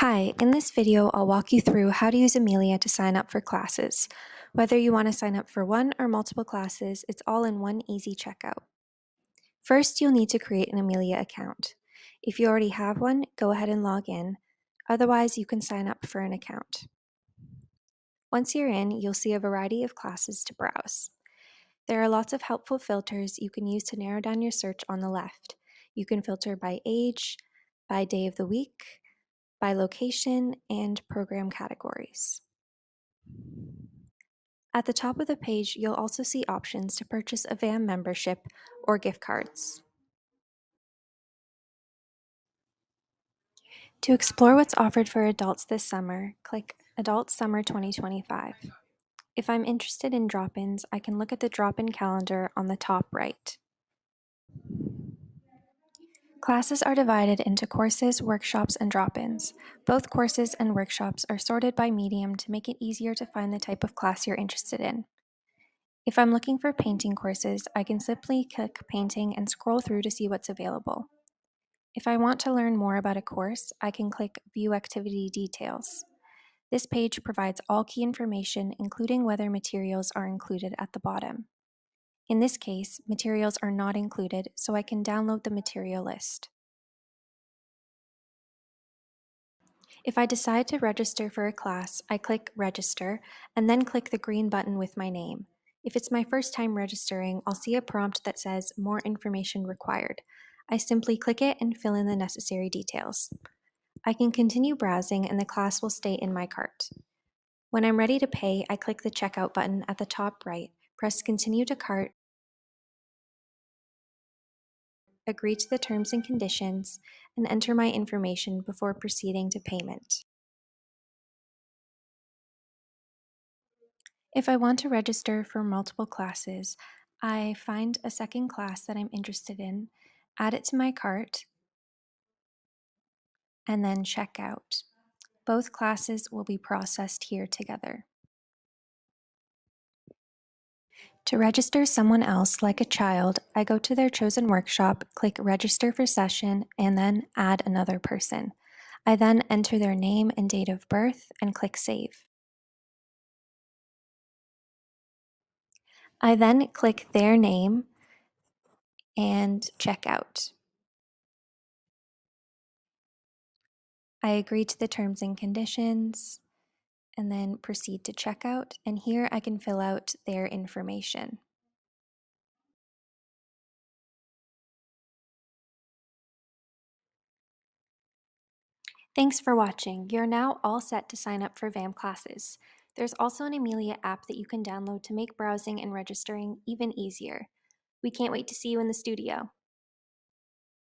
Hi, in this video, I'll walk you through how to use Amilia to sign up for classes. Whether you want to sign up for one or multiple classes, it's all in one easy checkout. First, you'll need to create an Amilia account. If you already have one, go ahead and log in. Otherwise, you can sign up for an account. Once you're in, you'll see a variety of classes to browse. There are lots of helpful filters you can use to narrow down your search on the left. You can filter by age, by day of the week, by location, and program categories. At the top of the page, you'll also see options to purchase a VAM membership or gift cards. To explore what's offered for adults this summer, click Adult Summer 2025. If I'm interested in drop-ins, I can look at the drop-in calendar on the top right. Classes are divided into courses, workshops, and drop-ins. Both courses and workshops are sorted by medium to make it easier to find the type of class you're interested in. If I'm looking for painting courses, I can simply click Painting and scroll through to see what's available. If I want to learn more about a course, I can click View Activity Details. This page provides all key information, including whether materials are included at the bottom. In this case, materials are not included, so I can download the material list. If I decide to register for a class, I click Register and then click the green button with my name. If it's my first time registering, I'll see a prompt that says More information required. I simply click it and fill in the necessary details. I can continue browsing and the class will stay in my cart. When I'm ready to pay, I click the Checkout button at the top right, press Continue to Cart, agree to the terms and conditions, and enter my information before proceeding to payment. If I want to register for multiple classes, I find a second class that I'm interested in, add it to my cart, and then check out. Both classes will be processed here together. To register someone else, like a child, I go to their chosen workshop, click Register for Session, and then Add another person. I then enter their name and date of birth and click Save. I then click their name and check out. I agree to the terms and conditions and then proceed to checkout, and here I can fill out their information. Thanks for watching. You're now all set to sign up for VAM classes. There's also an Amilia app that you can download to make browsing and registering even easier. We can't wait to see you in the studio.